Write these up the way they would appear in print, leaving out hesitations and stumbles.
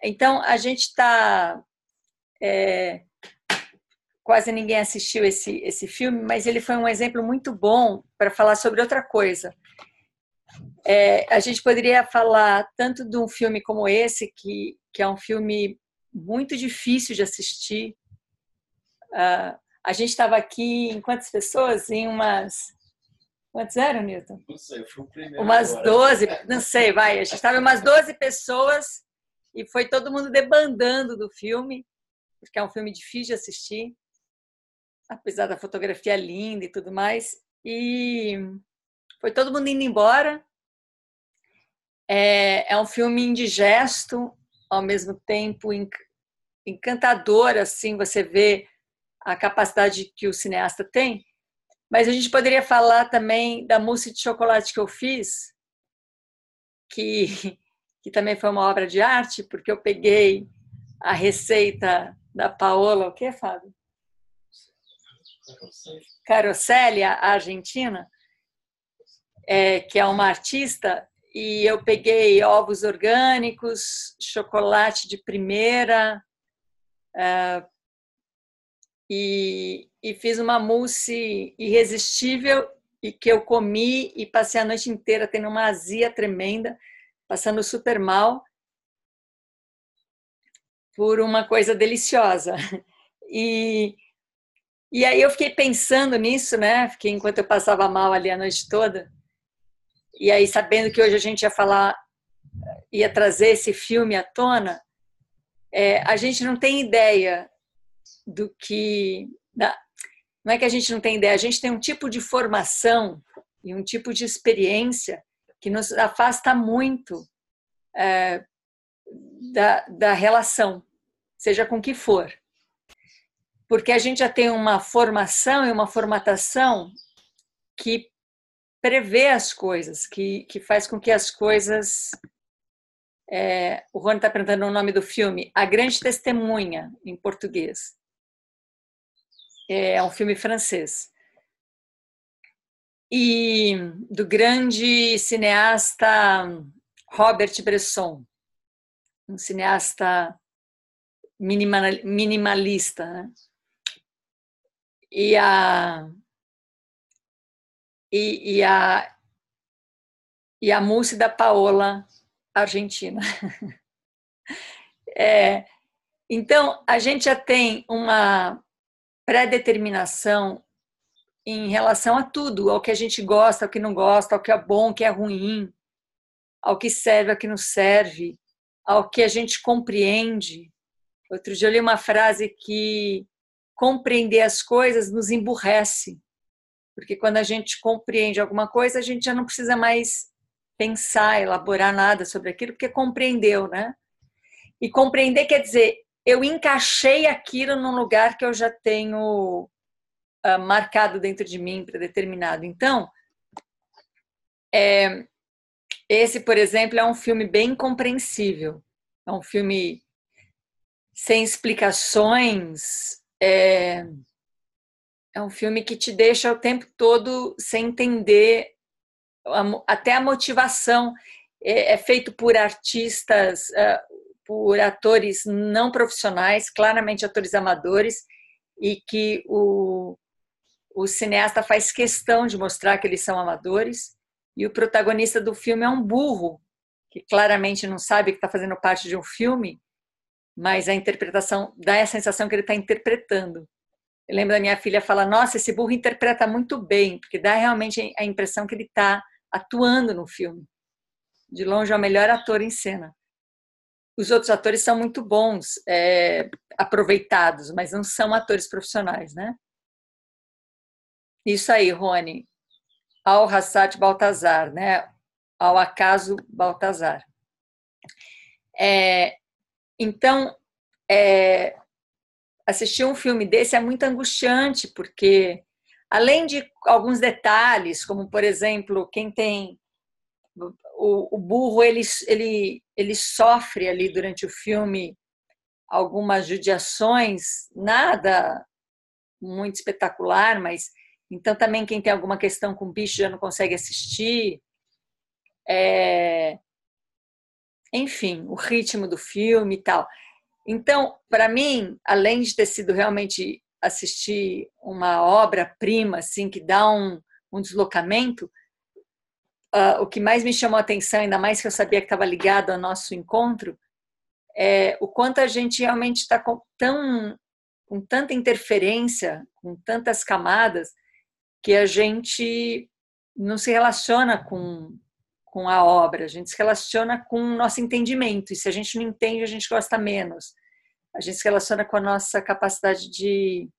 Então, a gente está... quase ninguém assistiu esse filme, mas ele foi um exemplo muito bom para falar sobre outra coisa. A gente poderia falar tanto de um filme como esse, que é um filme muito difícil de assistir. A gente estava aqui em quantas pessoas? Em umas... Quantos eram, Newton? Não sei, eu fui o primeiro. Umas agora. 12, não sei, vai. A gente estava umas 12 pessoas e foi todo mundo debandando do filme, porque é um filme difícil de assistir, apesar da fotografia linda e tudo mais. E foi todo mundo indo embora. É um filme indigesto, ao mesmo tempo encantador, assim, você vê a capacidade que o cineasta tem. Mas a gente poderia falar também da mousse de chocolate que eu fiz, que também foi uma obra de arte, porque eu peguei a receita da Paola, o que, Fábio? Caroselli, a argentina, que é uma artista, e eu peguei ovos orgânicos, chocolate de primeira, e fiz uma mousse irresistível e que eu comi e passei a noite inteira tendo uma azia tremenda, passando super mal por uma coisa deliciosa. E aí eu fiquei pensando nisso, né? Fiquei enquanto eu passava mal ali a noite toda. E aí, sabendo que hoje a gente ia falar, ia trazer esse filme à tona, a gente não tem ideia do que... Não é que a gente não tem ideia, a gente tem um tipo de formação e um tipo de experiência que nos afasta muito da relação, seja com que for. Porque a gente já tem uma formação e uma formatação que prevê as coisas, que faz com que as coisas... o Rony está perguntando o nome do filme, A Grande Testemunha, em português. É um filme francês. E do grande cineasta Robert Bresson, um cineasta minimalista, né? E a mousse da Paola, argentina. Então, a gente já tem uma pré-determinação em relação a tudo, ao que a gente gosta, ao que não gosta, ao que é bom, ao que é ruim, ao que serve, ao que não serve, ao que a gente compreende. Outro dia eu li uma frase que compreender as coisas nos emburrece, porque quando a gente compreende alguma coisa, a gente já não precisa mais pensar, elaborar nada sobre aquilo, porque compreendeu, né? E compreender quer dizer, eu encaixei aquilo num lugar que eu já tenho marcado dentro de mim, predeterminado. Então, esse, por exemplo, é um filme bem compreensível. É um filme sem explicações, é um filme que te deixa o tempo todo sem entender até a motivação. É feito por artistas, por atores não profissionais, claramente atores amadores, e que o cineasta faz questão de mostrar que eles são amadores, e o protagonista do filme é um burro, que claramente não sabe que está fazendo parte de um filme, mas a interpretação dá a sensação que ele está interpretando. Eu lembro da minha filha falar, nossa, esse burro interpreta muito bem, porque dá realmente a impressão que ele está atuando no filme. De longe é o melhor ator em cena. Os outros atores são muito bons, aproveitados, mas não são atores profissionais, né? Isso aí, Rony. Ao Hassat Baltazar, né? Ao acaso Baltazar. Então, assistir um filme desse é muito angustiante, porque além de alguns detalhes, como, por exemplo, quem tem o burro, ele sofre ali durante o filme algumas judiações, nada muito espetacular, mas então também quem tem alguma questão com bicho já não consegue assistir. enfim, o ritmo do filme e tal. Então, para mim, além de ter sido realmente assistir uma obra-prima, assim, que dá um deslocamento, o que mais me chamou a atenção, ainda mais que eu sabia que estava ligado ao nosso encontro, é o quanto a gente realmente está com tanta interferência, com tantas camadas, que a gente não se relaciona com a obra, a gente se relaciona com o nosso entendimento, e se a gente não entende, a gente gosta menos. A gente se relaciona com a nossa capacidade de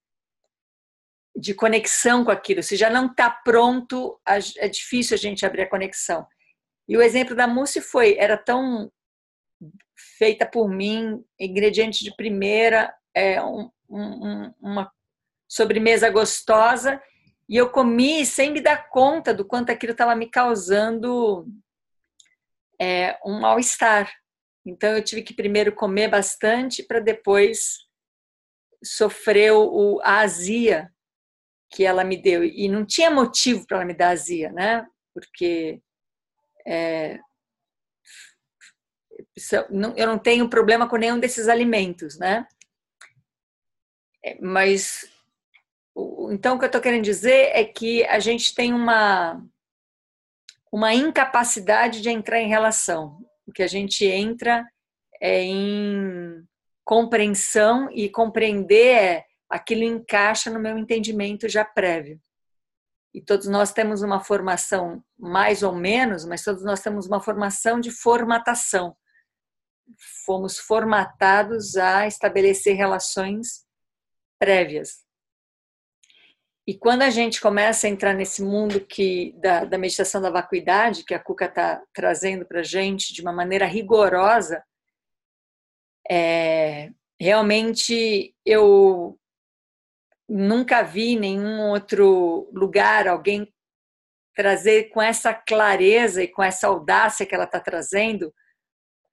conexão com aquilo. Se já não está pronto, é difícil a gente abrir a conexão. E o exemplo da mousse era tão feita por mim, ingrediente de primeira, uma sobremesa gostosa, e eu comi sem me dar conta do quanto aquilo estava me causando um mal-estar. Então eu tive que primeiro comer bastante para depois sofrer a azia que ela me deu. E não tinha motivo para ela me dar azia, né? Porque eu não tenho problema com nenhum desses alimentos, né? Mas então o que eu estou querendo dizer é que a gente tem uma incapacidade de entrar em relação. O que a gente entra em compreensão, e compreender aquilo encaixa no meu entendimento já prévio. E todos nós temos uma formação, mais ou menos, mas todos nós temos uma formação de formatação. Fomos formatados a estabelecer relações prévias. E quando a gente começa a entrar nesse mundo da meditação da vacuidade, que a Cuca está trazendo para a gente de uma maneira rigorosa, realmente eu nunca vi em nenhum outro lugar alguém trazer com essa clareza e com essa audácia que ela está trazendo,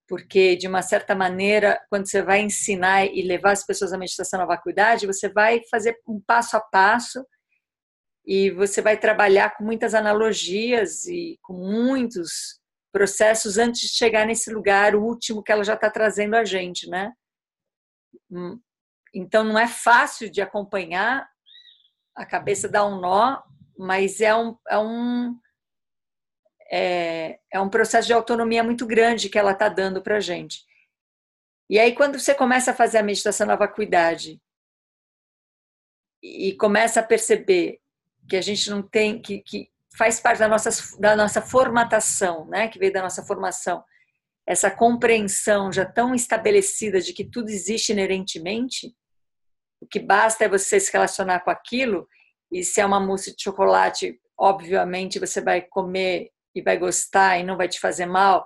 porque, de uma certa maneira, quando você vai ensinar e levar as pessoas à meditação na vacuidade, você vai fazer um passo a passo e você vai trabalhar com muitas analogias e com muitos processos antes de chegar nesse lugar último que ela já está trazendo a gente, né? Então, não é fácil de acompanhar, a cabeça dá um nó, mas é um processo de autonomia muito grande que ela está dando para a gente. E aí, quando você começa a fazer a meditação na vacuidade e começa a perceber que a gente não tem, que faz parte da nossa formatação, né? Que veio da nossa formação, essa compreensão já tão estabelecida de que tudo existe inerentemente, o que basta é você se relacionar com aquilo, e se é uma mousse de chocolate, obviamente você vai comer e vai gostar e não vai te fazer mal,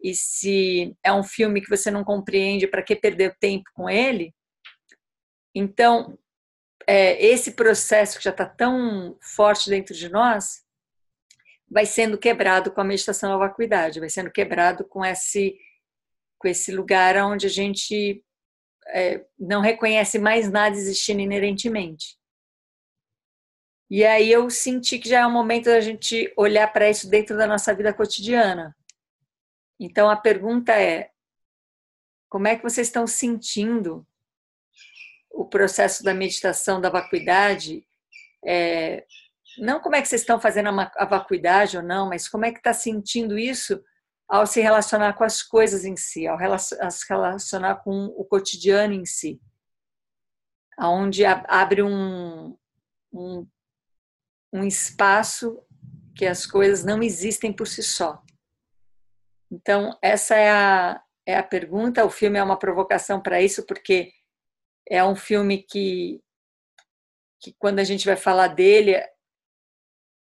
e se é um filme que você não compreende, para que perder tempo com ele? Então, esse processo que já está tão forte dentro de nós, vai sendo quebrado com a meditação à vacuidade, vai sendo quebrado com esse lugar onde a gente não reconhece mais nada existindo inerentemente. E aí eu senti que já é o momento da gente olhar para isso dentro da nossa vida cotidiana. Então a pergunta é: como é que vocês estão sentindo o processo da meditação da vacuidade? Não como é que vocês estão fazendo a vacuidade ou não, mas como é que está sentindo isso ao se relacionar com as coisas em si, ao se relacionar com o cotidiano em si, onde abre um espaço que as coisas não existem por si só. Então, essa é a pergunta. O filme é uma provocação para isso, porque é um filme que quando a gente vai falar dele,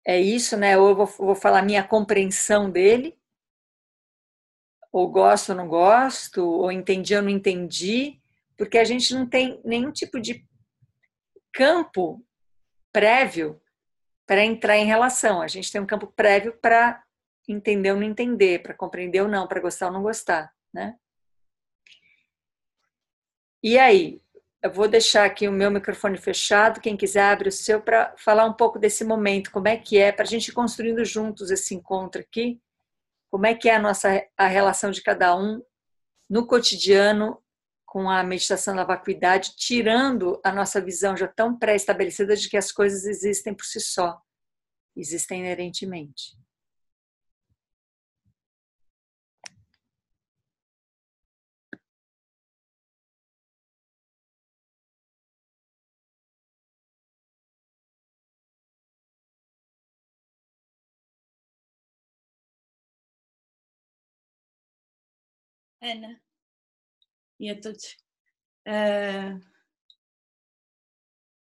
é isso, né? Ou eu vou falar minha compreensão dele, ou gosto ou não gosto, ou entendi ou não entendi, porque a gente não tem nenhum tipo de campo prévio para entrar em relação. A gente tem um campo prévio para entender ou não entender, para compreender ou não, para gostar ou não gostar, né? E aí, eu vou deixar aqui o meu microfone fechado, quem quiser abre o seu para falar um pouco desse momento, como é que é, para a gente ir construindo juntos esse encontro aqui, como é que é a relação de cada um no cotidiano com a meditação da vacuidade, tirando a nossa visão já tão pré-estabelecida de que as coisas existem por si só, existem inerentemente. Ana e a todos.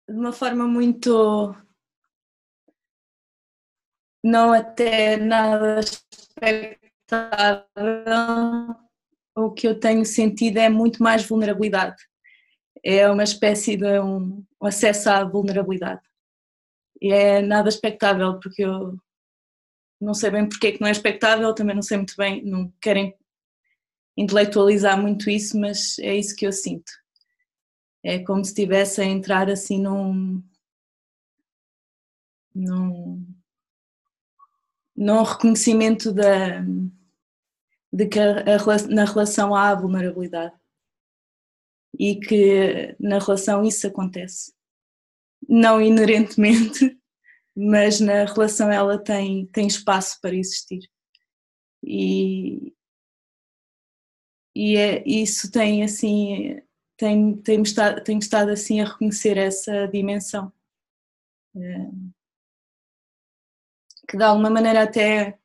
De uma forma muito, não até nada expectável, o que eu tenho sentido é muito mais vulnerabilidade. É uma espécie de um acesso à vulnerabilidade. E é nada expectável, porque eu não sei bem porque é que não é expectável, também não sei muito bem, não querem intelectualizar muito isso, mas é isso que eu sinto. É como se estivesse a entrar assim num reconhecimento de que na relação há a vulnerabilidade e que na relação isso acontece. Não inerentemente, mas na relação ela tem espaço para existir. E isso tem assim, tenho estado assim a reconhecer essa dimensão. Que de alguma maneira até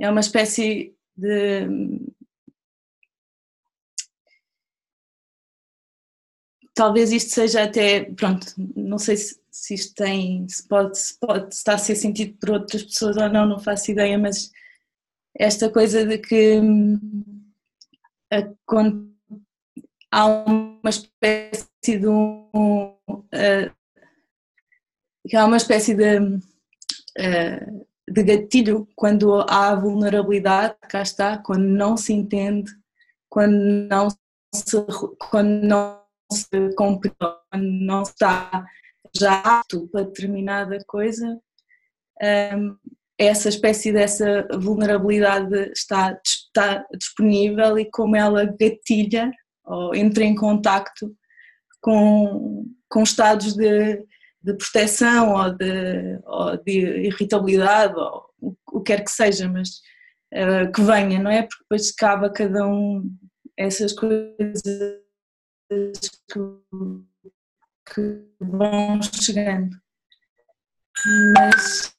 é uma espécie de... Talvez isto seja até, pronto, não sei se isto se pode estar a ser sentido por outras pessoas ou não, não faço ideia, mas esta coisa de que quando há uma espécie de há uma espécie de gatilho quando há vulnerabilidade, cá está, quando não se entende, quando não se compreende, quando não está já apto para determinada coisa, essa espécie dessa vulnerabilidade está disponível e como ela gatilha ou entra em contacto com estados de proteção ou de irritabilidade ou o que quer que seja, mas que venha, não é? Porque depois cabe a cada um essas coisas que vão chegando. Mas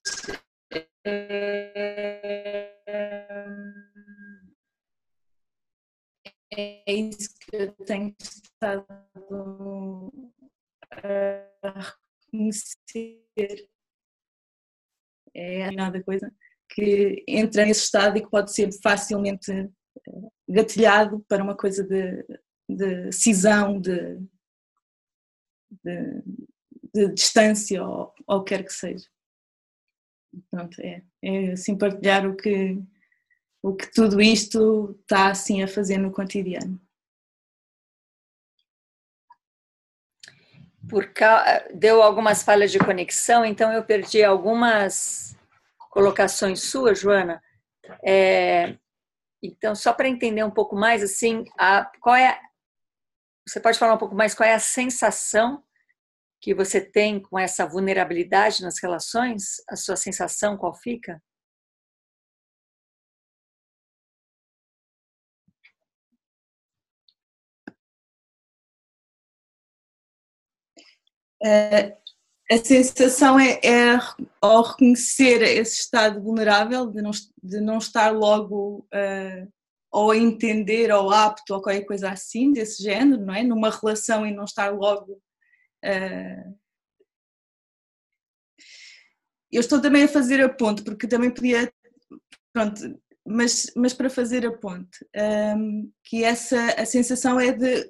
é isso que eu tenho estado a reconhecer. É nada coisa que entra nesse estado e que pode ser facilmente gatilhado para uma coisa de cisão, de distância ou o que quer que seja. Pronto, é assim partilhar o que tudo isto está assim a fazer no cotidiano. Deu algumas falhas de conexão, então eu perdi algumas colocações suas, Joana. Então, só para entender um pouco mais, assim, você pode falar um pouco mais qual é a sensação que você tem com essa vulnerabilidade nas relações? A sua sensação qual fica? A sensação é ao reconhecer esse estado vulnerável, de não estar logo ou a entender ou apto ou qualquer coisa assim, desse género, não é? Numa relação e não estar logo... Eu estou também a fazer a ponte, porque também podia... Pronto, mas para fazer a ponte, que a sensação é de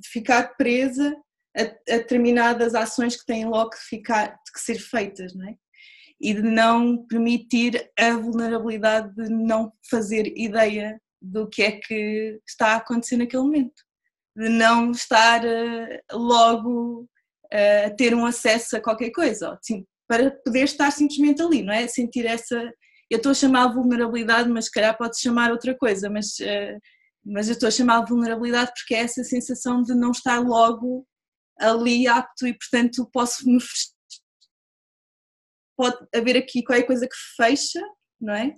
ficar presa a determinadas ações que têm logo que ser feitas, não é? E de não permitir a vulnerabilidade de não fazer ideia do que é que está a acontecer naquele momento, de não estar logo a ter um acesso a qualquer coisa, para poder estar simplesmente ali, não é? Sentir eu estou a chamar vulnerabilidade, mas se calhar pode chamar outra coisa, mas eu estou a chamar vulnerabilidade porque é essa sensação de não estar logo ali apto e, portanto, pode haver aqui qualquer coisa que fecha, não é?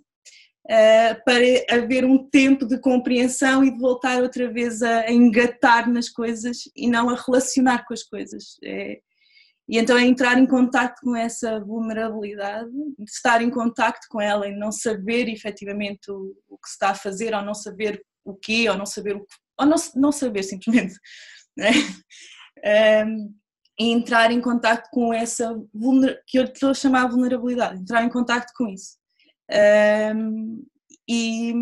Para haver um tempo de compreensão e de voltar outra vez a engatar nas coisas e não a relacionar com as coisas. E então é entrar em contacto com essa vulnerabilidade, estar em contacto com ela e não saber efetivamente o que se está a fazer, ou não saber o quê, ou não saber o que, ou não saber simplesmente, né? E entrar em contacto com essa que eu estou a chamar de vulnerabilidade, entrar em contacto com isso. E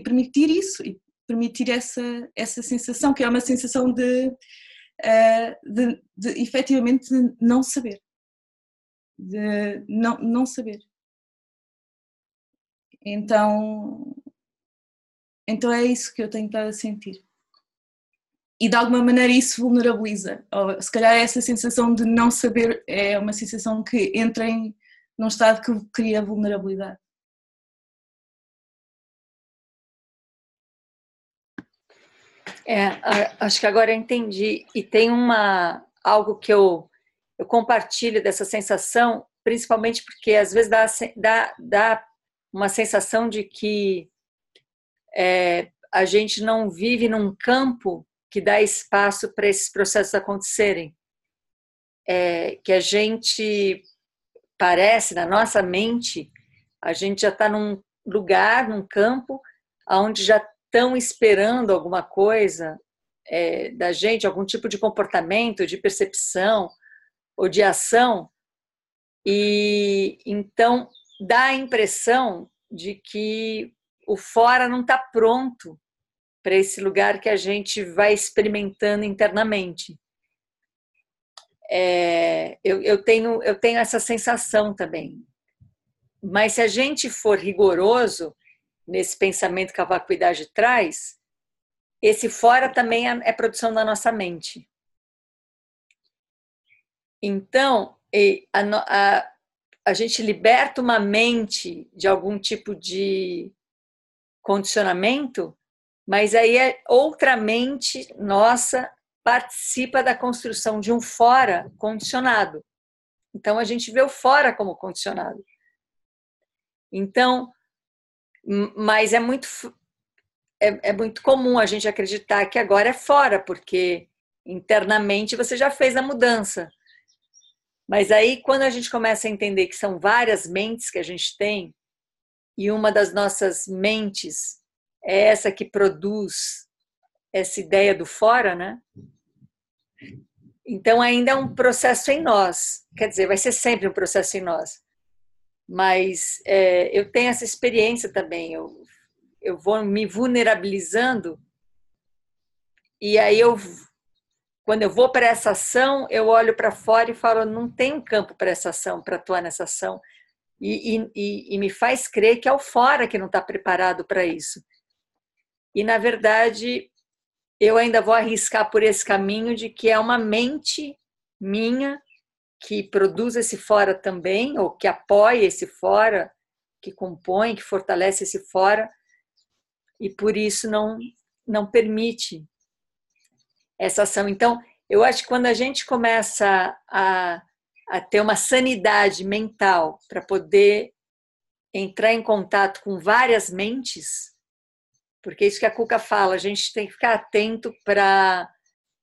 permitir isso, e permitir essa sensação, que é uma sensação de efetivamente não saber, de não saber. Então é isso que eu tenho estado a sentir. E de alguma maneira isso vulnerabiliza. Ou, se calhar essa sensação de não saber é uma sensação que entra num estado que cria vulnerabilidade. Acho que agora eu entendi. E tem algo que eu compartilho dessa sensação, principalmente porque às vezes dá uma sensação de que a gente não vive num campo que dá espaço para esses processos acontecerem. Que a gente parece, na nossa mente, a gente já está num lugar, num campo, onde já estão esperando alguma coisa da gente, algum tipo de comportamento, de percepção ou de ação, e então dá a impressão de que o fora não está pronto para esse lugar que a gente vai experimentando internamente. Eu tenho essa sensação também. Mas se a gente for rigoroso nesse pensamento que a vacuidade traz, esse fora também é produção da nossa mente. Então, a gente liberta uma mente de algum tipo de condicionamento, mas aí outra mente nossa participa da construção de um fora condicionado. Então, a gente vê o fora como condicionado. Então, mas é muito comum a gente acreditar que agora é fora, porque internamente você já fez a mudança. Mas aí, quando a gente começa a entender que são várias mentes que a gente tem, e uma das nossas mentes é essa que produz essa ideia do fora, né? Então, ainda é um processo em nós. Quer dizer, vai ser sempre um processo em nós. Mas eu tenho essa experiência também. Eu vou me vulnerabilizando e aí quando eu vou para essa ação, eu olho para fora e falo, não tem um campo para essa ação, para atuar nessa ação. E me faz crer que é o fora que não está preparado para isso. E, na verdade, eu ainda vou arriscar por esse caminho de que é uma mente minha que produz esse fora também, ou que apoia esse fora, que compõe, que fortalece esse fora, e por isso não permite essa ação. Então, eu acho que quando a gente começa a ter uma sanidade mental para poder entrar em contato com várias mentes, porque isso que a Cuca fala, a gente tem que ficar atento para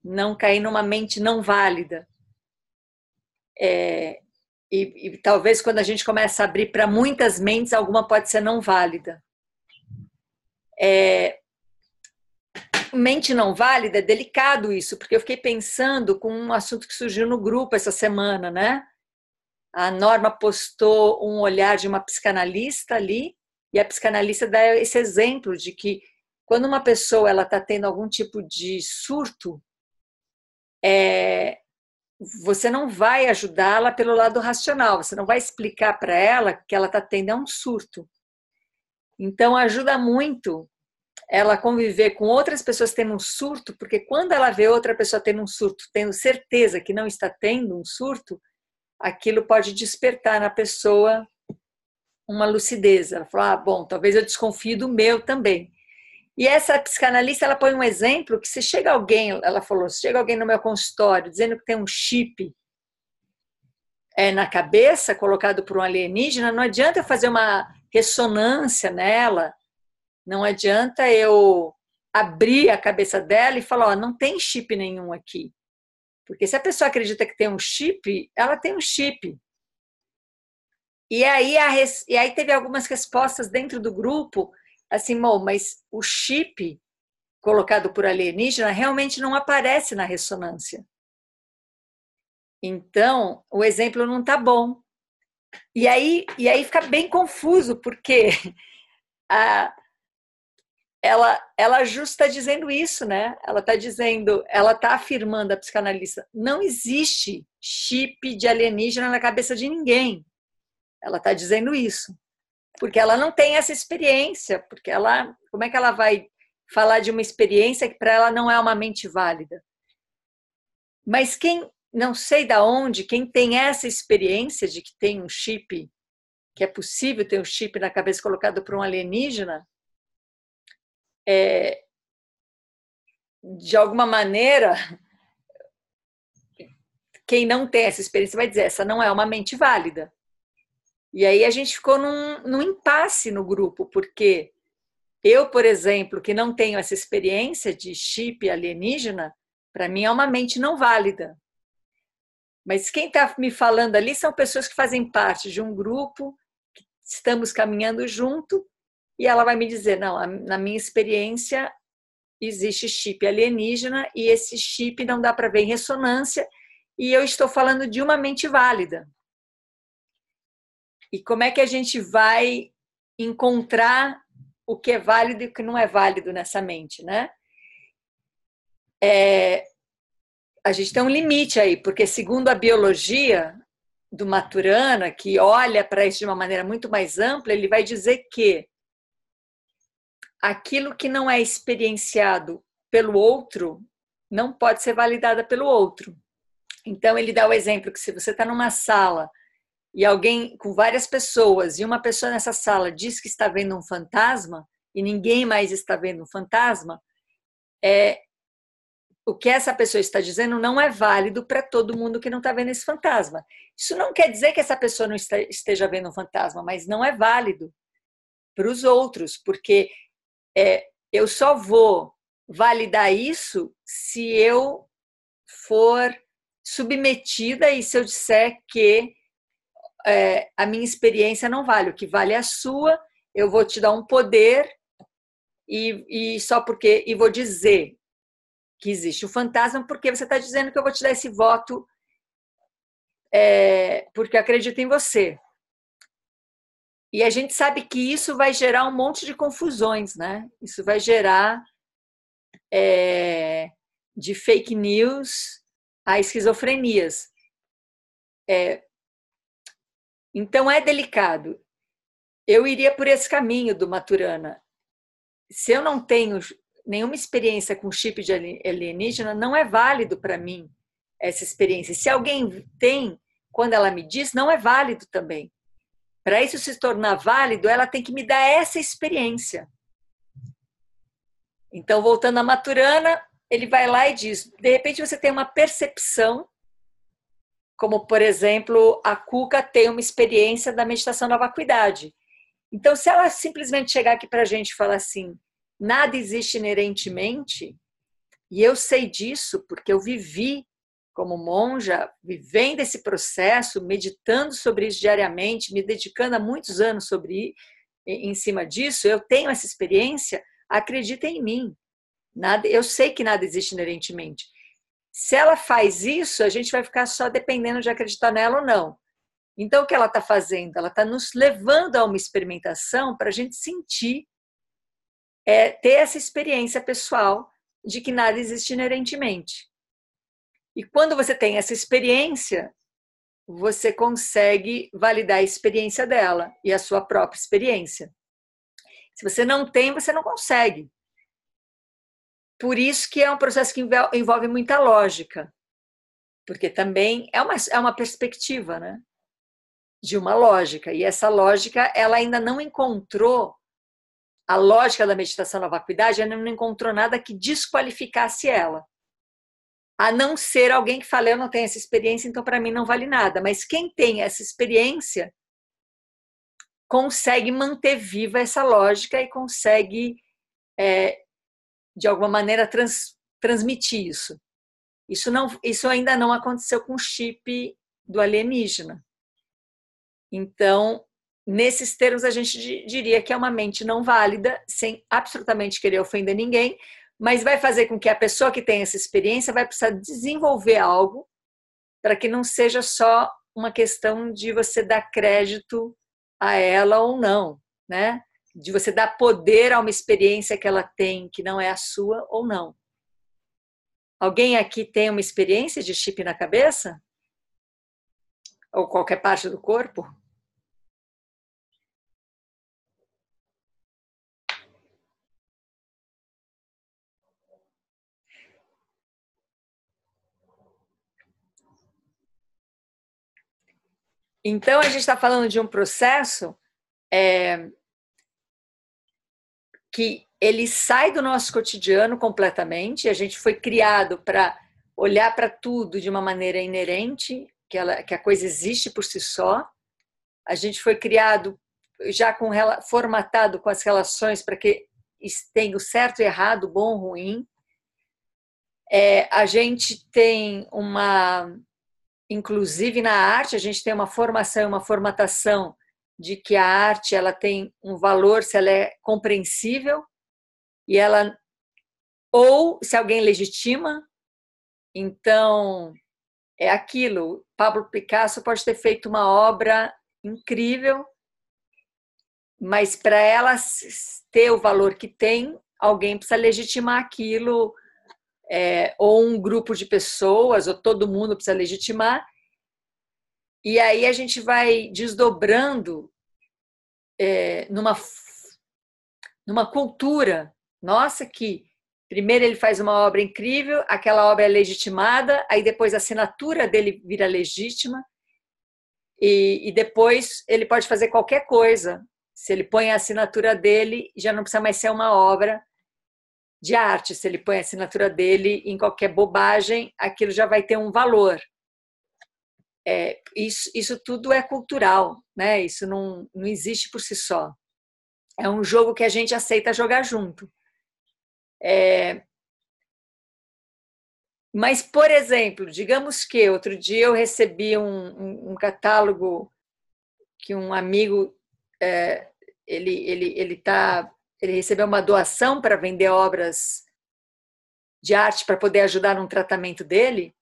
não cair numa mente não válida. E talvez quando a gente começa a abrir para muitas mentes, alguma pode ser não válida. Mente não válida, é delicado isso, porque eu fiquei pensando com um assunto que surgiu no grupo essa semana, né? A Norma postou um olhar de uma psicanalista ali, e a psicanalista dá esse exemplo de que quando uma pessoa está tendo algum tipo de surto, você não vai ajudá-la pelo lado racional, você não vai explicar para ela que ela está tendo um surto. Então, ajuda muito ela conviver com outras pessoas tendo um surto, porque quando ela vê outra pessoa tendo um surto, tendo certeza que não está tendo um surto, aquilo pode despertar na pessoa uma lucidez. Ela falou, bom, talvez eu desconfie do meu também. E essa psicanalista, ela põe um exemplo que se chega alguém, ela falou, se chega alguém no meu consultório dizendo que tem um chip na cabeça colocado por um alienígena, não adianta eu fazer uma ressonância nela, não adianta eu abrir a cabeça dela e falar, não tem chip nenhum aqui. Porque se a pessoa acredita que tem um chip, ela tem um chip. E aí teve algumas respostas dentro do grupo, assim, mas o chip colocado por alienígena realmente não aparece na ressonância. Então, o exemplo não está bom. E aí fica bem confuso, porque ela justo está dizendo isso, né? Ela está afirmando, a psicanalista, não existe chip de alienígena na cabeça de ninguém. Ela está dizendo isso, porque ela não tem essa experiência, como é que ela vai falar de uma experiência que para ela não é uma mente válida? Mas não sei da onde, quem tem essa experiência de que tem um chip, que é possível ter um chip na cabeça colocado por um alienígena, de alguma maneira, quem não tem essa experiência vai dizer, essa não é uma mente válida. E aí a gente ficou num impasse no grupo, porque eu, por exemplo, que não tenho essa experiência de chip alienígena, para mim é uma mente não válida. Mas quem está me falando ali são pessoas que fazem parte de um grupo, que estamos caminhando junto, e ela vai me dizer, não, na minha experiência existe chip alienígena e esse chip não dá para ver em ressonância e eu estou falando de uma mente válida. E como é que a gente vai encontrar o que é válido e o que não é válido nessa mente, né? A gente tem um limite aí, porque segundo a biologia do Maturana, que olha para isso de uma maneira muito mais ampla, ele vai dizer que aquilo que não é experienciado pelo outro não pode ser validada pelo outro. Então, ele dá o exemplo que se você está numa sala e alguém com várias pessoas e uma pessoa nessa sala diz que está vendo um fantasma e ninguém mais está vendo um fantasma, o que essa pessoa está dizendo não é válido para todo mundo que não está vendo esse fantasma. Isso não quer dizer que essa pessoa não esteja vendo um fantasma, mas não é válido para os outros, porque eu só vou validar isso se eu for submetida e se eu disser que a minha experiência não vale, o que vale é a sua, eu vou te dar um poder e só porque e vou dizer que existe o fantasma porque você está dizendo que eu vou te dar esse voto porque eu acredito em você. E a gente sabe que isso vai gerar um monte de confusões, né? Isso vai gerar de fake news a esquizofrenias. Então é delicado. Eu iria por esse caminho do Maturana. Se eu não tenho nenhuma experiência com chip de alienígena, não é válido para mim essa experiência. Se alguém tem, quando ela me diz, não é válido também. Para isso se tornar válido, ela tem que me dar essa experiência. Então, voltando a Maturana, ele vai lá e diz, de repente você tem uma percepção, como, por exemplo, a Cuca tem uma experiência da meditação da vacuidade. Então, se ela simplesmente chegar aqui para a gente e falar assim, nada existe inerentemente, e eu sei disso porque eu vivi como monja, vivendo esse processo, meditando sobre isso diariamente, me dedicando há muitos anos em cima disso, eu tenho essa experiência, acredita em mim. Eu sei que nada existe inerentemente. Se ela faz isso, a gente vai ficar só dependendo de acreditar nela ou não. Então, o que ela está fazendo? Ela está nos levando a uma experimentação para a gente sentir, ter essa experiência pessoal de que nada existe inerentemente. E quando você tem essa experiência, você consegue validar a experiência dela e a sua própria experiência. Se você não tem, você não consegue. Por isso que é um processo que envolve muita lógica, porque também é uma perspectiva, né? de uma lógica. E essa lógica, ela ainda não encontrou, a lógica da meditação na vacuidade, ela não encontrou nada que desqualificasse ela. A não ser alguém que fale, eu não tenho essa experiência, então para mim não vale nada. Mas quem tem essa experiência consegue manter viva essa lógica e consegue, de alguma maneira, transmitir isso. Isso ainda não aconteceu com o chip do alienígena. Então, nesses termos, a gente diria que é uma mente não válida, sem absolutamente querer ofender ninguém, mas vai fazer com que a pessoa que tem essa experiência vai precisar desenvolver algo para que não seja só uma questão de você dar crédito a ela ou não, né? De você dar poder a uma experiência que ela tem que não é a sua ou não. Alguém aqui tem uma experiência de chip na cabeça? Ou qualquer parte do corpo? Então, a gente está falando de um processo que ele sai do nosso cotidiano completamente. A gente foi criado para olhar para tudo de uma maneira inerente, que a coisa existe por si só. A gente foi criado já formatado com as relações para que tenha o certo e errado, o bom, o ruim. A gente tem inclusive na arte, a gente tem uma formação e uma formatação de que a arte ela tem um valor se ela é compreensível e ela, ou se alguém legitima. Então, é aquilo. Pablo Picasso pode ter feito uma obra incrível, mas para ela ter o valor que tem, alguém precisa legitimar aquilo, ou um grupo de pessoas, ou todo mundo precisa legitimar. E aí a gente vai desdobrando numa cultura nossa que primeiro ele faz uma obra incrível, aquela obra é legitimada, aí depois a assinatura dele vira legítima, e depois ele pode fazer qualquer coisa. Se ele põe a assinatura dele, já não precisa mais ser uma obra de arte. Se ele põe a assinatura dele em qualquer bobagem, aquilo já vai ter um valor. Isso tudo é cultural, né? Isso não existe por si só. É um jogo que a gente aceita jogar junto. Mas, por exemplo, digamos que outro dia eu recebi um catálogo que um amigo ele recebeu uma doação para vender obras de arte para poder ajudar num tratamento dele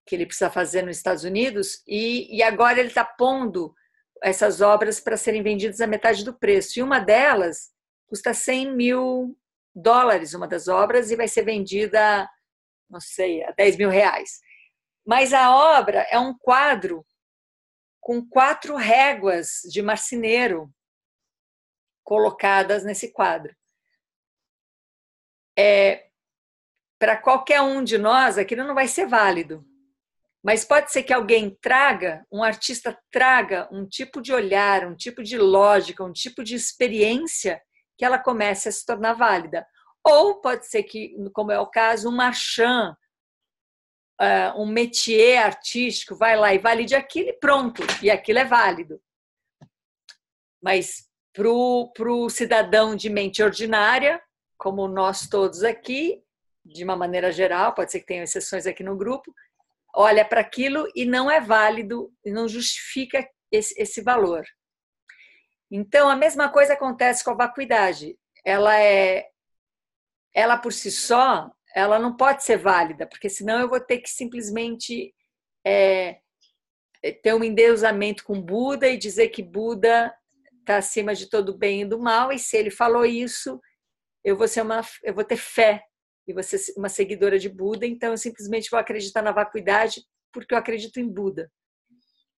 que ele precisa fazer nos Estados Unidos, e agora ele está pondo essas obras para serem vendidas a metade do preço. E uma delas custa $100 mil, uma das obras, e vai ser vendida, não sei, a R$10 mil. Mas a obra é um quadro com 4 réguas de marceneiro colocadas nesse quadro. Para qualquer um de nós, aquilo não vai ser válido. Mas pode ser que alguém um artista traga um tipo de olhar, um tipo de lógica, um tipo de experiência que ela comece a se tornar válida. Ou pode ser que, como é o caso, um marchand, um métier artístico, vai lá e valide aquilo e pronto, e aquilo é válido. Mas para o cidadão de mente ordinária, como nós todos aqui, de uma maneira geral, pode ser que tenham exceções aqui no grupo, olha para aquilo e não é válido, e não justifica esse valor. Então, a mesma coisa acontece com a vacuidade. Ela por si só, ela não pode ser válida, porque senão eu vou ter que simplesmente ter um endeusamento com Buda e dizer que Buda está acima de todo o bem e do mal, e se ele falou isso, eu vou ter fé e vou ser uma seguidora de Buda, então eu simplesmente vou acreditar na vacuidade porque eu acredito em Buda,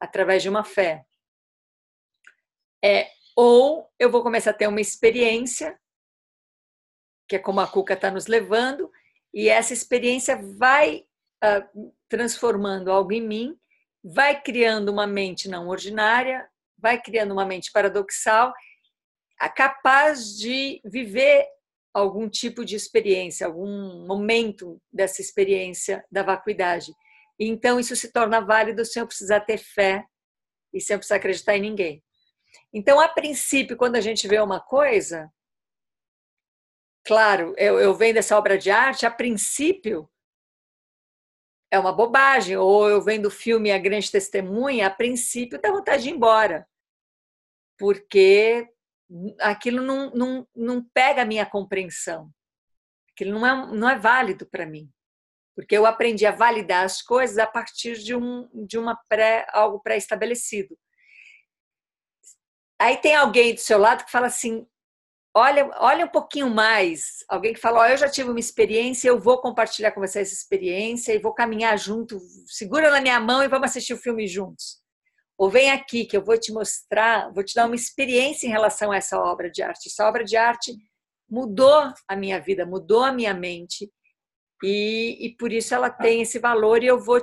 através de uma fé. Ou eu vou começar a ter uma experiência, que é como a Cuca está nos levando, e essa experiência vai transformando algo em mim, vai criando uma mente não ordinária, vai criando uma mente paradoxal, capaz de viver algum tipo de experiência, algum momento dessa experiência da vacuidade. E então isso se torna válido sem eu precisar ter fé e sem eu precisar acreditar em ninguém. Então, a princípio, quando a gente vê uma coisa, claro, eu vendo essa obra de arte, a princípio é uma bobagem, ou eu vendo o filme A Grande Testemunha, a princípio dá vontade de ir embora, porque aquilo não pega a minha compreensão, aquilo não é válido para mim, porque eu aprendi a validar as coisas a partir de algo pré-estabelecido. Aí tem alguém do seu lado que fala assim, olha um pouquinho mais, alguém que fala, eu já tive uma experiência, eu vou compartilhar com você essa experiência e vou caminhar junto, segura na minha mão e vamos assistir o filme juntos. Ou vem aqui que eu vou te mostrar, vou te dar uma experiência em relação a essa obra de arte. Essa obra de arte mudou a minha vida, mudou a minha mente e por isso ela tem esse valor e eu vou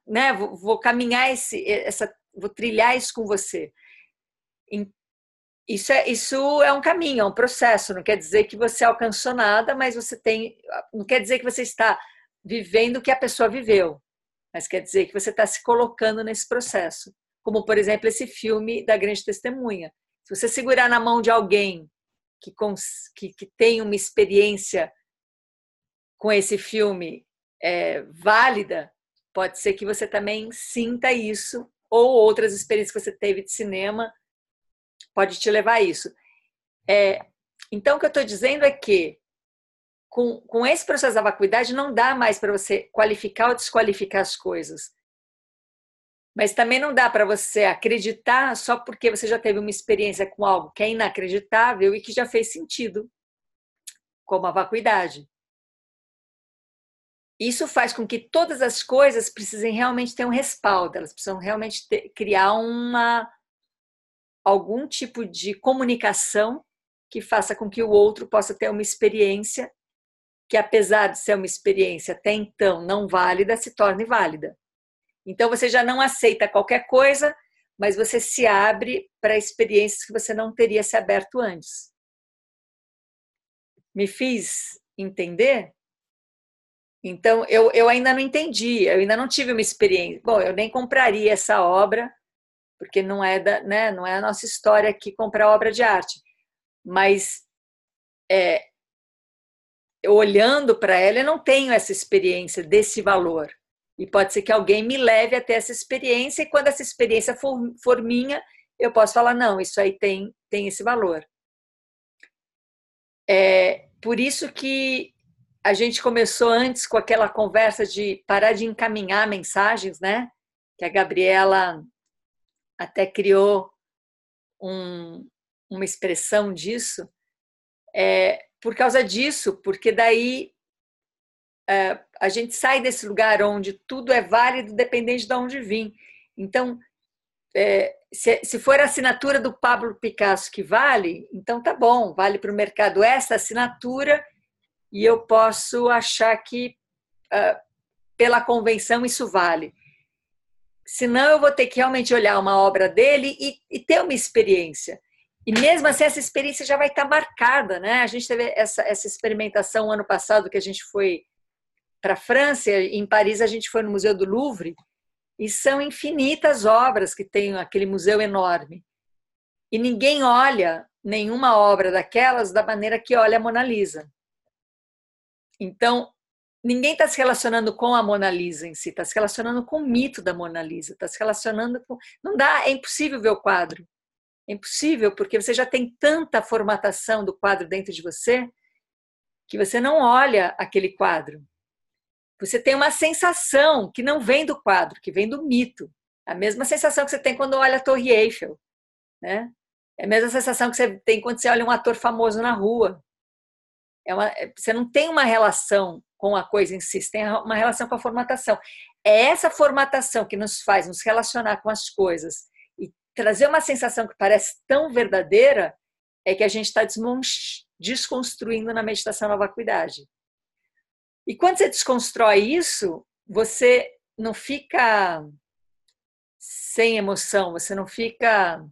né, vou caminhar vou trilhar isso com você. Isso é um caminho, é um processo. Não quer dizer que você alcançou nada, mas não quer dizer que você está vivendo o que a pessoa viveu, mas quer dizer que você está se colocando nesse processo. Como, por exemplo, esse filme da Grande Testemunha. Se você segurar na mão de alguém que tem uma experiência com esse filme válida, pode ser que você também sinta isso, ou outras experiências que você teve de cinema pode te levar a isso. Então, o que eu estou dizendo é que com esse processo da vacuidade não dá mais para você qualificar ou desqualificar as coisas. Mas também não dá para você acreditar só porque você já teve uma experiência com algo que é inacreditável e que já fez sentido, como a vacuidade. Isso faz com que todas as coisas precisem realmente ter um respaldo, elas precisam realmente criar algum tipo de comunicação que faça com que o outro possa ter uma experiência que, apesar de ser uma experiência até então não válida, se torne válida. Então, você já não aceita qualquer coisa, mas você se abre para experiências que você não teria se aberto antes. Me fiz entender? Então, eu ainda não entendi, eu ainda não tive uma experiência. Bom, eu nem compraria essa obra, porque não é a nossa história aqui comprar obra de arte. Mas, olhando para ela, eu não tenho essa experiência desse valor. E pode ser que alguém me leve até essa experiência, e quando essa experiência for minha, eu posso falar, não, isso aí tem esse valor. Por isso que a gente começou antes com aquela conversa de parar de encaminhar mensagens, né? Que a Gabriela até criou uma expressão disso, por causa disso, porque daí a gente sai desse lugar onde tudo é válido, dependente de onde vir. Então, se for a assinatura do Pablo Picasso que vale, então tá bom, vale para o mercado essa assinatura e eu posso achar que pela convenção isso vale. Senão eu vou ter que realmente olhar uma obra dele e ter uma experiência. E mesmo assim essa experiência já vai estar marcada, né? A gente teve essa experimentação ano passado que a gente foi para a França, em Paris a gente foi no Museu do Louvre, e são infinitas obras que tem aquele museu enorme. E ninguém olha nenhuma obra daquelas da maneira que olha a Mona Lisa. Então, ninguém está se relacionando com a Mona Lisa em si, está se relacionando com o mito da Mona Lisa, está se relacionando com... Não dá, é impossível ver o quadro. É impossível, porque você já tem tanta formatação do quadro dentro de você que você não olha aquele quadro. Você tem uma sensação que não vem do quadro, que vem do mito. A mesma sensação que você tem quando olha a Torre Eiffel, né? É a mesma sensação que você tem quando você olha um ator famoso na rua. Você não tem uma relação com a coisa em si, você tem uma relação com a formatação. É essa formatação que nos faz nos relacionar com as coisas e trazer uma sensação que parece tão verdadeira, é que a gente está desconstruindo na meditação na vacuidade. E quando você desconstrói isso, você não fica sem emoção, você não fica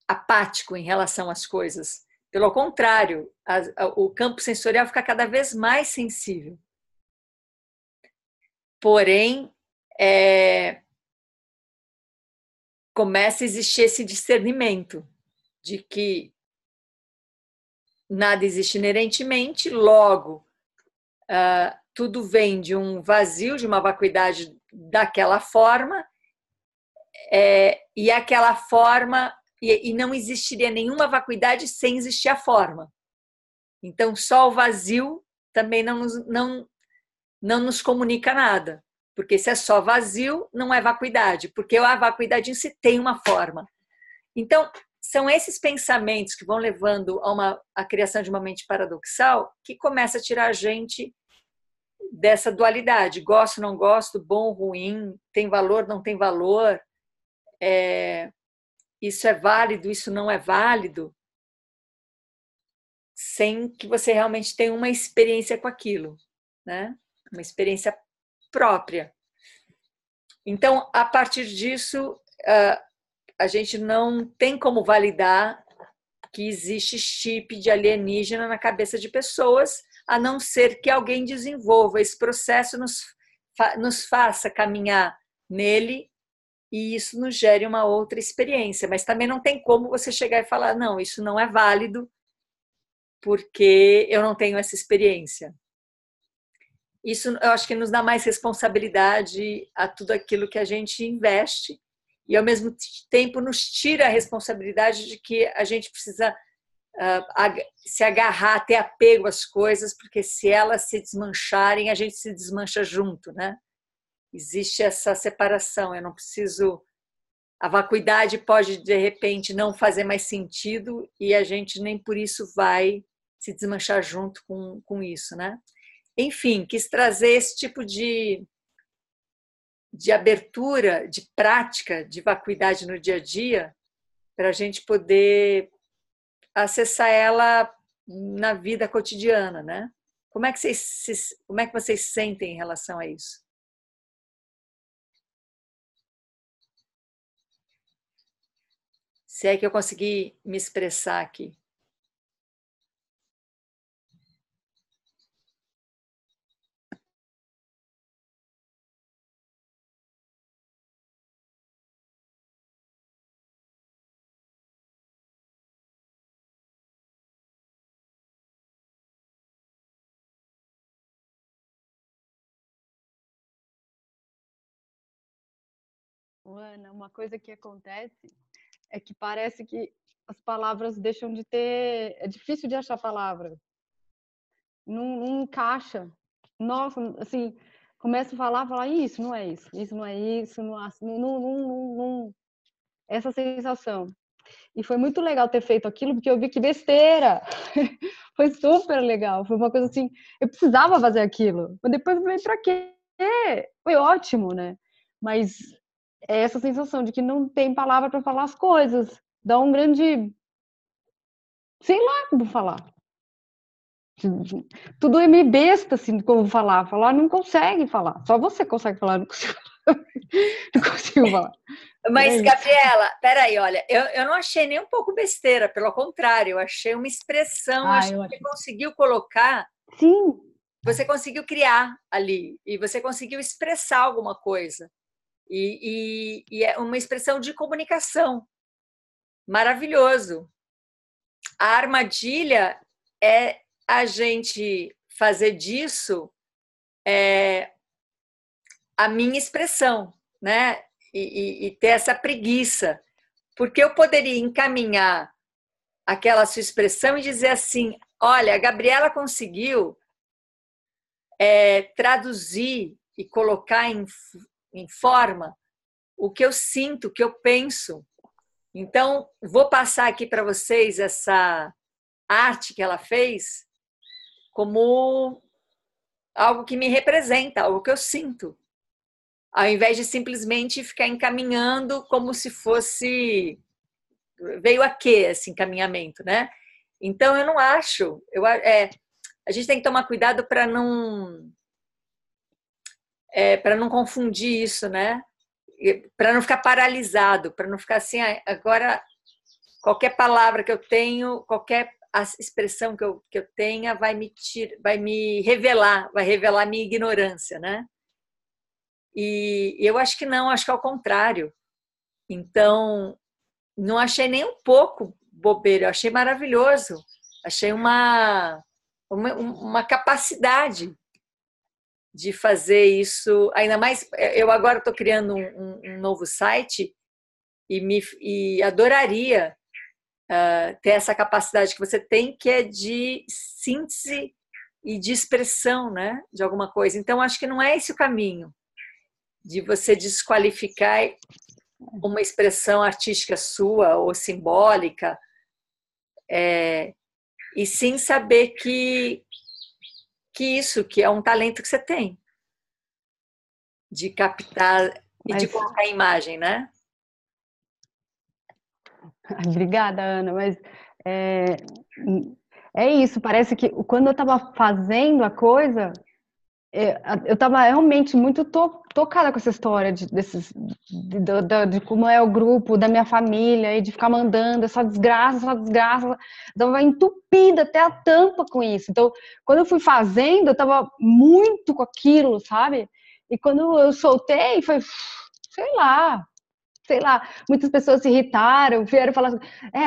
apático em relação às coisas. Pelo contrário, o campo sensorial fica cada vez mais sensível. Porém, começa a existir esse discernimento de que nada existe inerentemente, logo, tudo vem de um vazio, de uma vacuidade daquela forma, e aquela forma, e não existiria nenhuma vacuidade sem existir a forma. Então, só o vazio também não nos comunica nada, porque se é só vazio, não é vacuidade, porque a vacuidade em si tem uma forma. Então, são esses pensamentos que vão levando a criação de uma mente paradoxal que começa a tirar a gente dessa dualidade, gosto, não gosto, bom, ruim, tem valor, não tem valor, isso é válido, isso não é válido, sem que você realmente tenha uma experiência com aquilo, né? Uma experiência própria. Então, a partir disso, a gente não tem como validar que existe chip de alienígena na cabeça de pessoas, a não ser que alguém desenvolva esse processo, nos faça caminhar nele e isso nos gere uma outra experiência. Mas também não tem como você chegar e falar, não, isso não é válido porque eu não tenho essa experiência. Isso eu acho que nos dá mais responsabilidade a tudo aquilo que a gente investe e ao mesmo tempo nos tira a responsabilidade de que a gente precisa se agarrar, ter apego às coisas, porque se elas se desmancharem, a gente se desmancha junto, né? Existe essa separação, eu não preciso... A vacuidade pode, de repente, não fazer mais sentido e a gente nem por isso vai se desmanchar junto com isso, né? Enfim, quis trazer esse tipo de abertura, de prática, de vacuidade no dia a dia, para a gente poder acessar ela na vida cotidiana, né? Como é que vocês se sentem em relação a isso? Se é que eu consegui me expressar aqui. Ana, uma coisa que acontece é que parece que as palavras deixam de ter... É difícil de achar palavra. Não encaixa. Nossa, assim, começo a falar, isso não é isso, isso não é isso, não. Essa sensação. E foi muito legal ter feito aquilo, porque eu vi que besteira. Foi super legal. Foi uma coisa assim, eu precisava fazer aquilo. Mas depois eu falei, pra quê? Foi ótimo, né? Mas é essa sensação de que não tem palavra para falar as coisas. Dá um grande... Sei lá como falar. Tudo é meio besta, assim, como falar. Falar não consegue falar. Só você consegue falar, não consigo falar. Não consigo falar. Mas, Gabriela, peraí, olha, eu não achei nem um pouco besteira, pelo contrário, eu achei uma expressão, acho que você conseguiu colocar, sim, você conseguiu criar ali, e você conseguiu expressar alguma coisa. E é uma expressão de comunicação. Maravilhoso. A armadilha é a gente fazer disso a minha expressão, né? E ter essa preguiça. Porque eu poderia encaminhar aquela sua expressão e dizer assim: olha, a Gabriela conseguiu traduzir e colocar em forma o que eu sinto, o que eu penso. Então, vou passar aqui para vocês essa arte que ela fez como algo que me representa, algo que eu sinto, ao invés de simplesmente ficar encaminhando como se fosse... Veio a quê esse encaminhamento, né? Então, eu não acho... a gente tem que tomar cuidado para não para não confundir isso, né? Para não ficar paralisado, para não ficar assim, agora qualquer palavra que eu tenho, qualquer expressão que eu tenha vai me revelar, vai revelar minha ignorância, né? E eu acho que não, acho que é o contrário. Então, não achei nem um pouco bobeira, eu achei maravilhoso. Achei uma capacidade de fazer isso. Ainda mais, eu agora estou criando um novo site e adoraria ter essa capacidade que você tem, que é de síntese e de expressão, né, de alguma coisa. Então, acho que não é esse o caminho, de você desqualificar uma expressão artística sua ou simbólica, e sim saber que isso que é um talento que você tem, de captar e de colocar a imagem, né? Obrigada, Ana, mas é isso, parece que quando eu estava fazendo a coisa, eu estava realmente muito tocada com essa história de como é o grupo, da minha família, e de ficar mandando essa desgraça, eu estava entupida até a tampa com isso. Então, quando eu fui fazendo, eu estava muito com aquilo, sabe? E quando eu soltei, foi, sei lá, muitas pessoas se irritaram, vieram falar,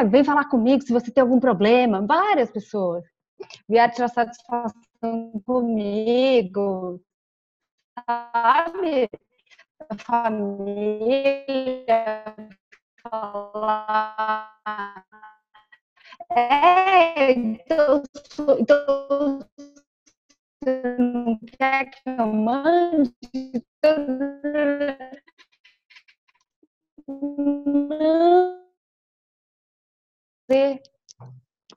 vem falar comigo se você tem algum problema. Várias pessoas vieram tirar satisfação comigo, sabe? A família falar. Então você não quer que eu mande? Não.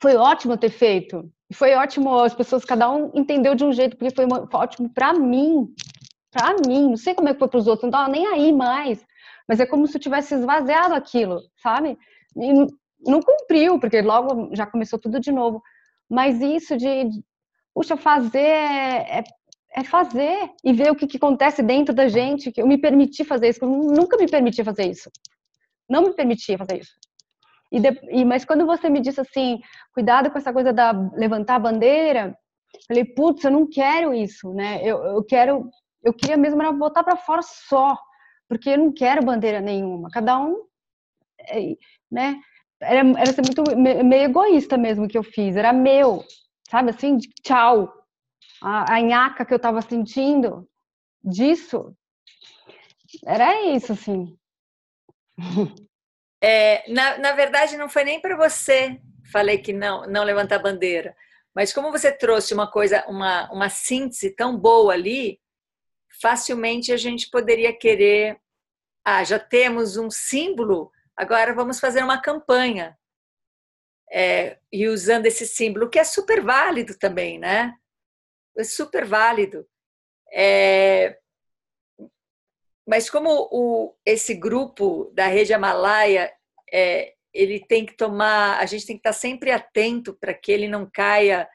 Foi ótimo ter feito. Foi ótimo, as pessoas, cada um entendeu de um jeito, porque foi ótimo para mim. Para mim, não sei como é que foi para os outros, não estava nem aí mais. Mas é como se eu tivesse esvaziado aquilo, sabe? E não cumpriu, porque logo já começou tudo de novo. Mas isso puxa, fazer é fazer e ver o que acontece dentro da gente, que eu me permiti fazer isso, eu nunca me permiti fazer isso. Não me permitia fazer isso. Mas quando você me disse assim, cuidado com essa coisa da levantar a bandeira, falei, putz, eu não quero isso, né? Eu queria mesmo era botar para fora só, porque eu não quero bandeira nenhuma. Cada um, né? Era ser muito meio egoísta mesmo que eu fiz, era meu, sabe assim, tchau. A nhaca que eu tava sentindo disso, era isso, assim. Na verdade, não foi nem para você, falei que não levantar bandeira, mas como você trouxe uma coisa, uma síntese tão boa ali, facilmente a gente poderia querer, já temos um símbolo, agora vamos fazer uma campanha, e usando esse símbolo, que é super válido também, né? É super válido. Mas como esse grupo da Rede Amalaia, ele tem que tomar, a gente tem que estar sempre atento para que ele não caia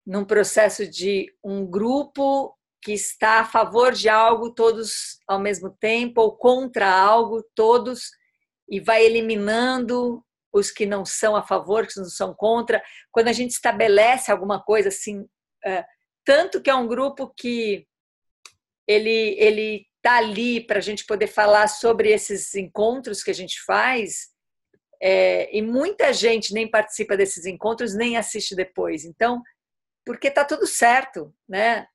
num processo de um grupo que está a favor de algo todos ao mesmo tempo ou contra algo todos e vai eliminando os que não são a favor, que não são contra. Quando a gente estabelece alguma coisa assim, tanto que é um grupo que ele está ali para a gente poder falar sobre esses encontros que a gente faz, e muita gente nem participa desses encontros, nem assiste depois. Então, porque está tudo certo, né?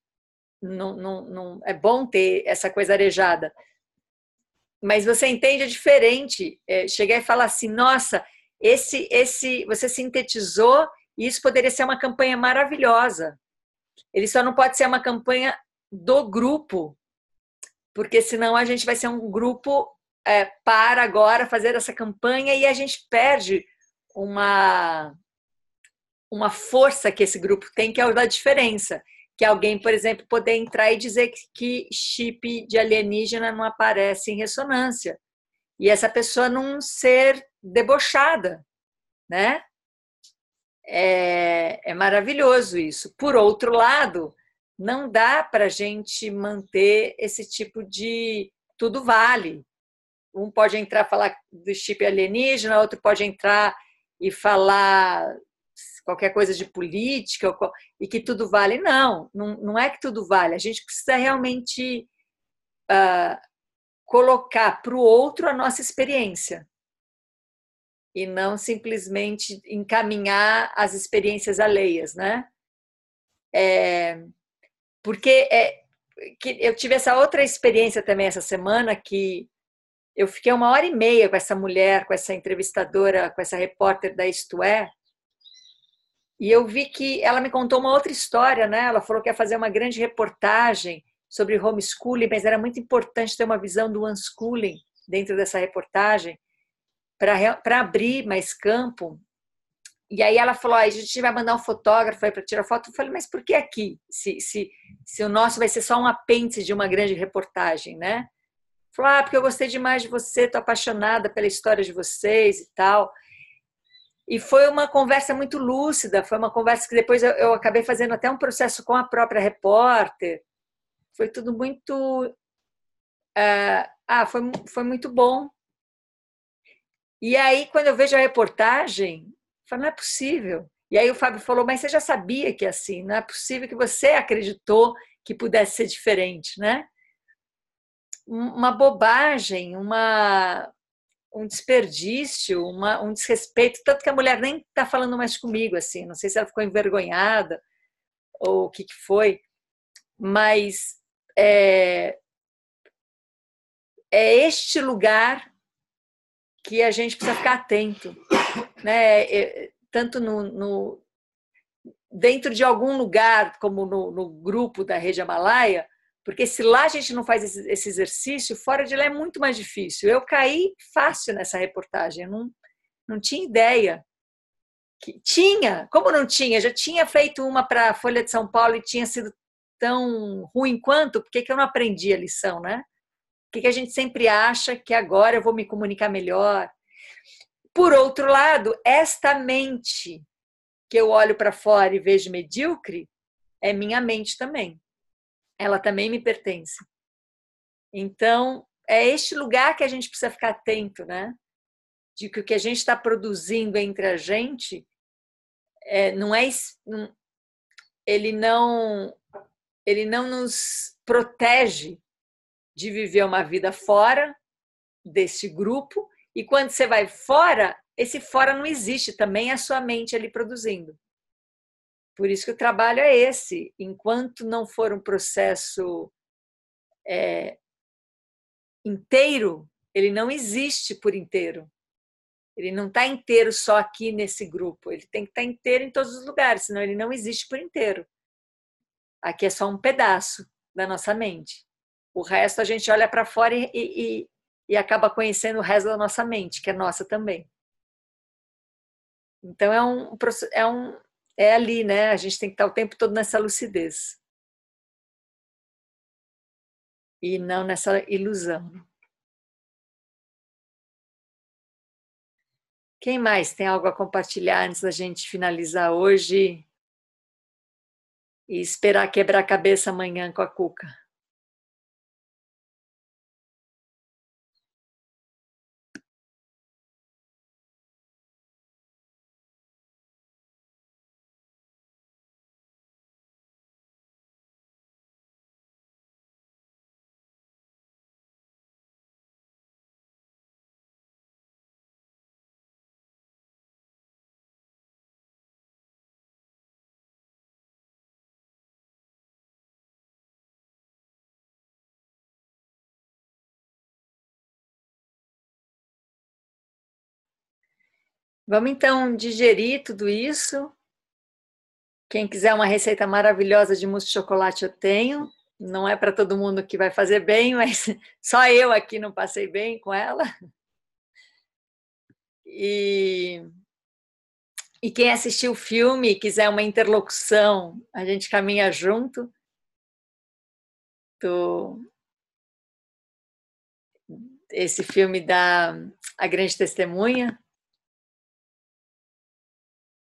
Não, é bom ter essa coisa arejada. Mas você entende, é diferente chegar e falar assim, nossa, você sintetizou e isso poderia ser uma campanha maravilhosa. Ele só não pode ser uma campanha do grupo, porque senão a gente vai ser um grupo para agora fazer essa campanha e a gente perde uma força que esse grupo tem, que é o da diferença. Que alguém, por exemplo, poder entrar e dizer que chip de alienígena não aparece em ressonância. E essa pessoa não ser debochada, né? É maravilhoso isso. Por outro lado, não dá para a gente manter esse tipo de tudo vale. Um pode entrar e falar do chip alienígena, outro pode entrar e falar qualquer coisa de política e que tudo vale. Não, não é que tudo vale. A gente precisa realmente colocar para o outro a nossa experiência e não simplesmente encaminhar as experiências alheias, né? Porque que eu tive essa outra experiência também essa semana que eu fiquei 1h30 com essa mulher, com essa entrevistadora, com essa repórter da Isto É, e eu vi que ela me contou uma outra história, né? Ela falou que ia fazer uma grande reportagem sobre homeschooling, mas era muito importante ter uma visão do unschooling dentro dessa reportagem para abrir mais campo. E aí ela falou, a gente vai mandar um fotógrafo para tirar foto. Eu falei, mas por que aqui? Se o nosso vai ser só um apêndice de uma grande reportagem, né? Falou, porque eu gostei demais de você, estou apaixonada pela história de vocês e tal. E foi uma conversa muito lúcida, foi uma conversa que depois eu acabei fazendo até um processo com a própria repórter. Foi tudo muito... foi muito bom. E aí, quando eu vejo a reportagem, eu falo, não é possível. E aí o Fábio falou, mas você já sabia que é assim, não é possível que você acreditou que pudesse ser diferente, né? Uma bobagem, um desperdício, um desrespeito, tanto que a mulher nem está falando mais comigo, assim, não sei se ela ficou envergonhada ou o que foi, mas é este lugar que a gente precisa ficar atento, né? Tanto dentro de algum lugar, como no grupo da Rede Amalaia, porque se lá a gente não faz esse exercício, fora de lá é muito mais difícil. Eu caí fácil nessa reportagem, eu não tinha ideia. Como não tinha? Já tinha feito uma para a Folha de São Paulo e tinha sido tão ruim quanto, por que eu não aprendi a lição, né? Por que a gente sempre acha que agora eu vou me comunicar melhor? Por outro lado, esta mente que eu olho para fora e vejo medíocre é minha mente também. Ela também me pertence. Então, é este lugar que a gente precisa ficar atento, né? De que o que a gente está produzindo entre a gente não é, ele não nos protege de viver uma vida fora desse grupo, e quando você vai fora, esse fora não existe, também é a sua mente ali produzindo. Por isso que o trabalho é esse, enquanto não for um processo inteiro, ele não existe por inteiro. Ele não está inteiro só aqui nesse grupo, ele tem que estar inteiro em todos os lugares, senão ele não existe por inteiro. Aqui é só um pedaço da nossa mente. O resto a gente olha para fora e acaba conhecendo o resto da nossa mente, que é nossa também. Então é ali, né? A gente tem que estar o tempo todo nessa lucidez. E não nessa ilusão. Quem mais tem algo a compartilhar antes da gente finalizar hoje e esperar quebrar a cabeça amanhã com a Cuca? Vamos então digerir tudo isso. Quem quiser uma receita maravilhosa de mousse de chocolate eu tenho. Não é para todo mundo que vai fazer bem, mas só eu aqui não passei bem com ela. E quem assistiu o filme e quiser uma interlocução, a gente caminha junto. Esse filme da A Grande Testemunha.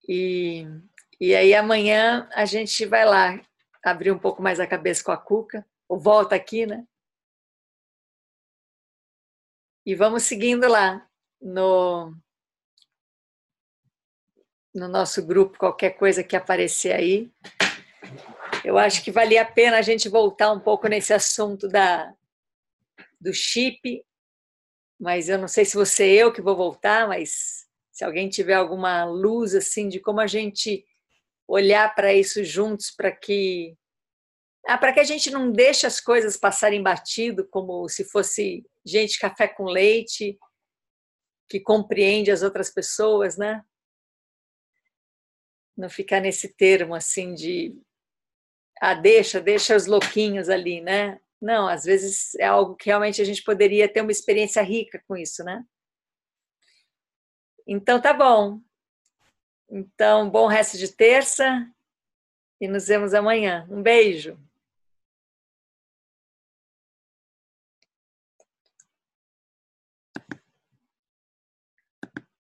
E aí amanhã a gente vai lá abrir um pouco mais a cabeça com a Cuca, ou volta aqui, né? E vamos seguindo lá no nosso grupo, qualquer coisa que aparecer aí. Eu acho que valia a pena a gente voltar um pouco nesse assunto do chip, mas eu não sei se você eu que vou voltar, mas se alguém tiver alguma luz assim de como a gente olhar para isso juntos, para que a gente não deixe as coisas passarem batido como se fosse gente café com leite que compreende as outras pessoas, né? Não ficar nesse termo assim de deixa os louquinhos ali, né? Não, às vezes é algo que realmente a gente poderia ter uma experiência rica com isso, né? Então tá bom. Então, bom resto de terça e nos vemos amanhã. Um beijo.